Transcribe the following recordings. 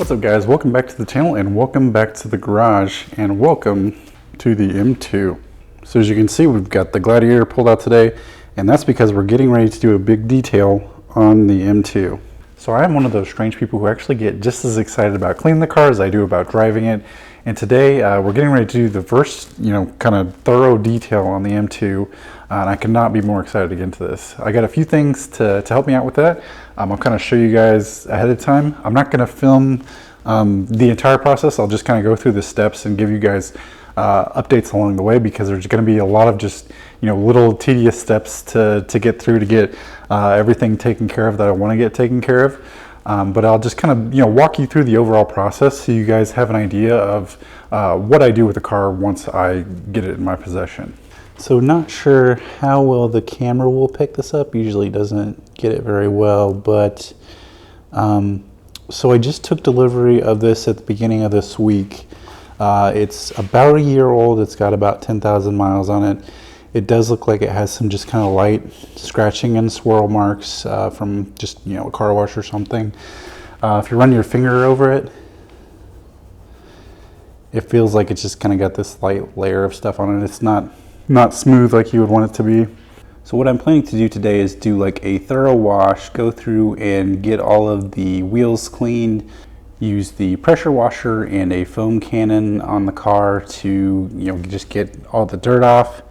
What's up guys, welcome back to the channel and welcome back to the garage and welcome to the M2. So as you can see, we've got the Gladiator pulled out today, and that's because we're getting ready to do a big detail on the M2. So I am one of those strange people who actually get just as excited about cleaning the car as I do about driving it. And today we're getting ready to do the first, kind of thorough detail on the M2. And I could not be more excited to get into this. I got a few things to help me out with that. I'll kind of show you guys ahead of time. I'm not going to film the entire process. I'll just kind of go through the steps and give you guys updates along the way, because there's going to be a lot of just little tedious steps to get through to get everything taken care of that I want to get taken care of. But I'll just kind of walk you through the overall process so you guys have an idea of what I do with the car once I get it in my possession. So not sure how well the camera will pick this up. Usually it doesn't get it very well, but so I just took delivery of this at the beginning of this week. It's about a year old. It's got about 10,000 miles on it. It does look like it has some just kind of light scratching and swirl marks from just a car wash or something. If you run your finger over it, it feels like it's just kind of got this light layer of stuff on it. It's not smooth like you would want it to be. So what I'm planning to do today is do like a thorough wash, go through and get all of the wheels cleaned, use the pressure washer and a foam cannon on the car to just get all the dirt off.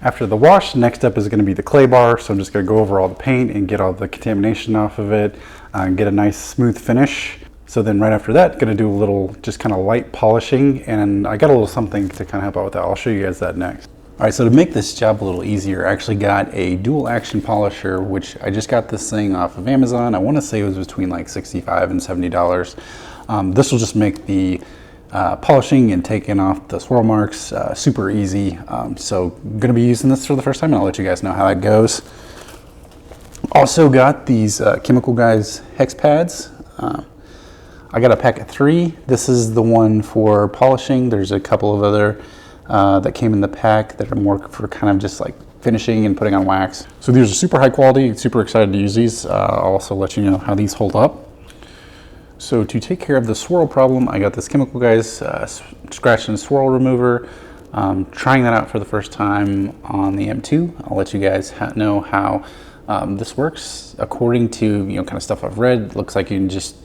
After the wash, the next step is going to be the clay bar. So I'm just going to go over all the paint and get all the contamination off of it and get a nice smooth finish. So then right after that, going to do a little just kind of light polishing, and I got a little something to kind of help out with that. I'll show you guys that next. All right, so to make this job a little easier, I actually got a dual action polisher, which I just got this thing off of Amazon. I want to say it was between like $65 and $70. This will just make the polishing and taking off the swirl marks super easy. So I'm going to be using this for the first time, and I'll let you guys know how that goes. Also got these Chemical Guys Hex Pads. I got a pack of 3. This is the one for polishing. There's a couple of other that came in the pack that are more for kind of just like finishing and putting on wax. So these are super high quality. Super excited to use these. I'll also let you know how these hold up. So to take care of the swirl problem, I got this Chemical Guys scratch and swirl remover. Trying that out for the first time on the M2. I'll let you guys know how this works. According to kind of stuff I've read, it looks like you can just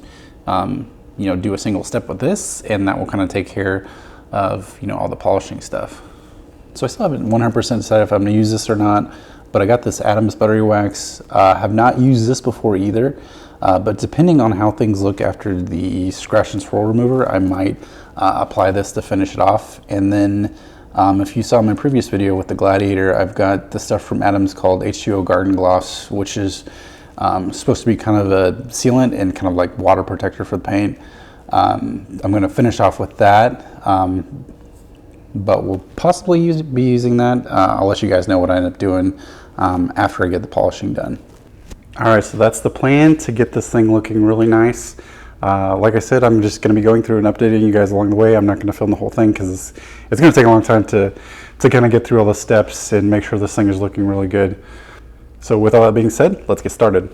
do a single step with this, and that will kind of take care of all the polishing stuff. So I still haven't 100% decided if I'm going to use this or not, but I got this Adam's Buttery Wax. Have not used this before either, but depending on how things look after the scratch and swirl remover, I might apply this to finish it off. And then if you saw my previous video with the Gladiator, I've got the stuff from Adam's called H2O Garden Gloss, which is supposed to be kind of a sealant and kind of like water protector for the paint. I'm going to finish off with that, but we'll possibly be using that. I'll let you guys know what I end up doing after I get the polishing done. All right, so that's the plan to get this thing looking really nice. Like I said, I'm just going to be going through and updating you guys along the way. I'm not going to film the whole thing because it's going to take a long time to kind of get through all the steps and make sure this thing is looking really good. So with all that being said, let's get started.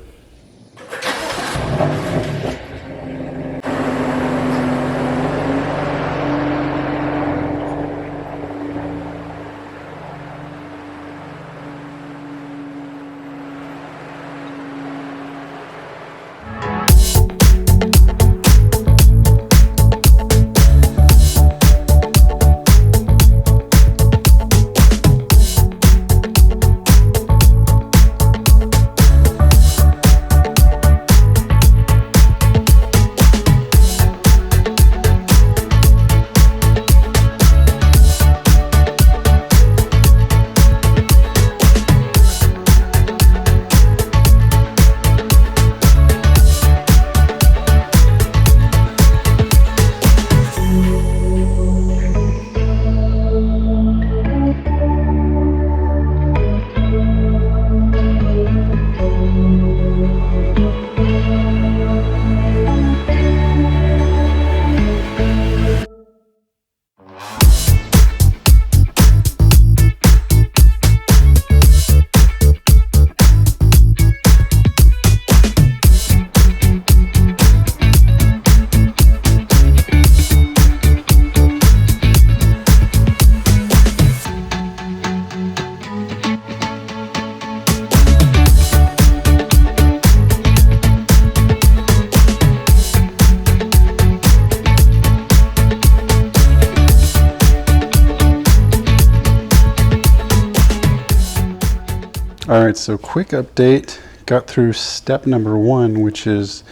All right, so quick update. Got through step number 1, which is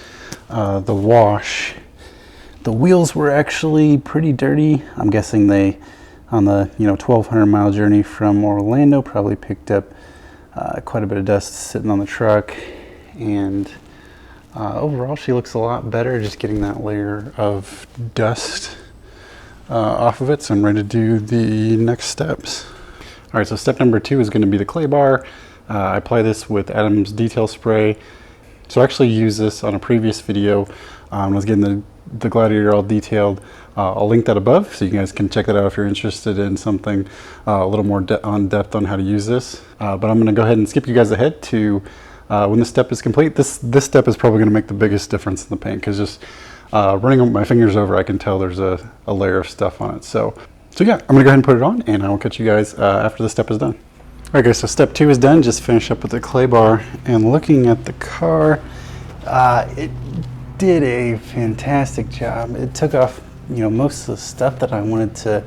the wash. The wheels were actually pretty dirty. I'm guessing they, on the 1,200 mile journey from Orlando, probably picked up quite a bit of dust sitting on the truck. And overall, she looks a lot better, just getting that layer of dust off of it. So I'm ready to do the next steps. All right, so step number 2 is going to be the clay bar. I apply this with Adam's detail spray. So I actually used this on a previous video. I was getting the Gladiator all detailed. I'll link that above so you guys can check that out if you're interested in something a little more on depth on how to use this. But I'm going to go ahead and skip you guys ahead to when this step is complete. This step is probably going to make the biggest difference in the paint, because just running my fingers over, I can tell there's a layer of stuff on it. So yeah, I'm going to go ahead and put it on, and I will catch you guys after the step is done. Alright guys, so step 2 is done. Just finish up with the clay bar, and looking at the car, it did a fantastic job. It took off, most of the stuff that I wanted to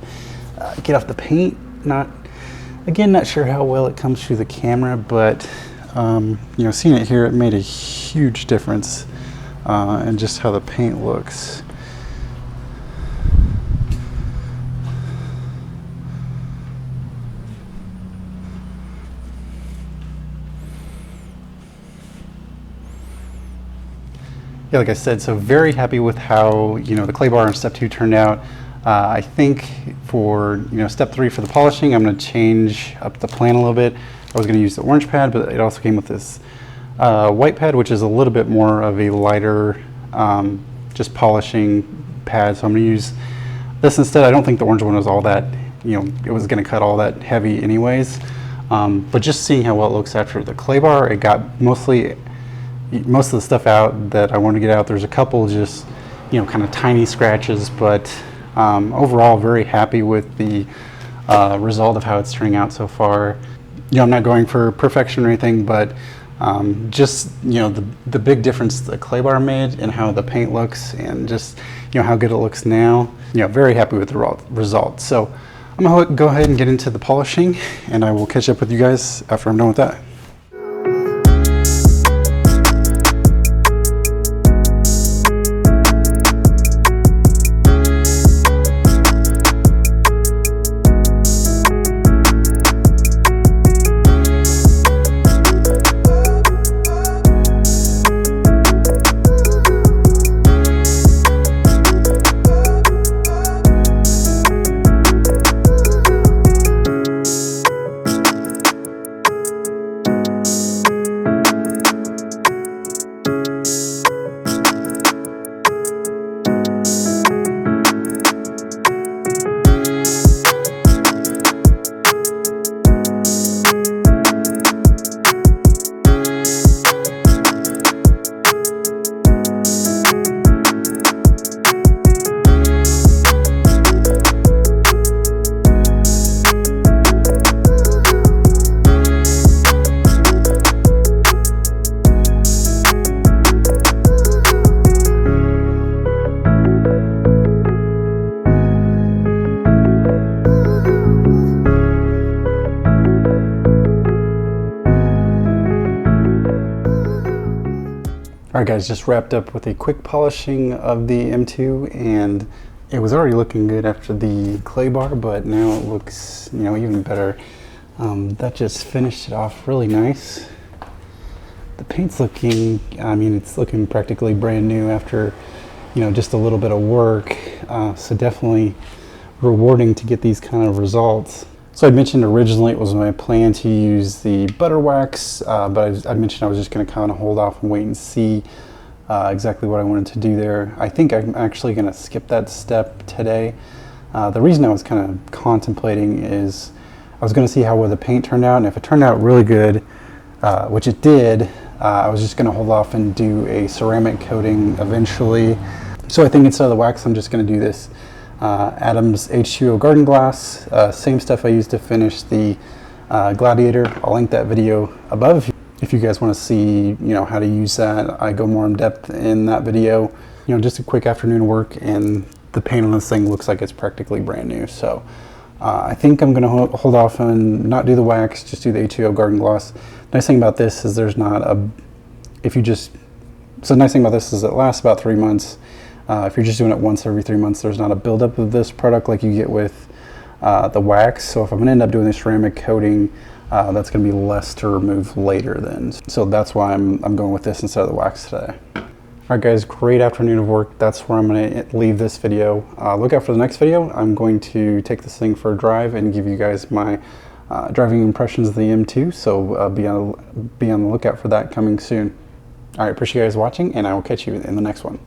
get off the paint. Not sure how well it comes through the camera, but seeing it here, it made a huge difference in just how the paint looks. Yeah, like I said, so very happy with how the clay bar in step 2 turned out. I think for step 3 for the polishing, I'm going to change up the plan a little bit. I was going to use the orange pad, but it also came with this white pad, which is a little bit more of a lighter, just polishing pad. So I'm going to use this instead. I don't think the orange one was all that, it was going to cut all that heavy anyways. But just seeing how well it looks after the clay bar, it got most of the stuff out that I wanted to get out. There's a couple just, kind of tiny scratches, but overall very happy with the result of how it's turning out so far. I'm not going for perfection or anything, but just, the big difference the clay bar made and how the paint looks, and just, how good it looks now. Very happy with the result. So I'm gonna go ahead and get into the polishing, and I will catch up with you guys after I'm done with that. Alright guys, just wrapped up with a quick polishing of the M2, and it was already looking good after the clay bar, but now it looks, even better. That just finished it off really nice. The paint's looking, it's looking practically brand new after, just a little bit of work. So definitely rewarding to get these kind of results. So I mentioned originally it was my plan to use the Buttery Wax, but I mentioned I was just going to kind of hold off and wait and see exactly what I wanted to do there. I think I'm actually going to skip that step today. The reason I was kind of contemplating is I was going to see how well the paint turned out, and if it turned out really good, which it did, I was just going to hold off and do a ceramic coating eventually. So I think instead of the wax, I'm just going to do this Adam's H2O garden glass, same stuff I used to finish the Gladiator. I'll link that video above if you guys want to see, how to use that. I go more in depth in that video. Just a quick afternoon work, and the paint on this thing looks like it's practically brand new. So I think I'm going to hold off and not do the wax, just do the H2O Garden Gloss. Nice thing about this is there's not a, so the nice thing about this is it lasts about 3 months. If you're just doing it once every 3 months, there's not a buildup of this product like you get with the wax. So if I'm going to end up doing the ceramic coating, that's going to be less to remove later then. So that's why I'm going with this instead of the wax today. Alright guys, great afternoon of work. That's where I'm going to leave this video. Look out for the next video. I'm going to take this thing for a drive and give you guys my driving impressions of the M2. So be on the lookout for that coming soon. Alright, appreciate you guys watching, and I will catch you in the next one.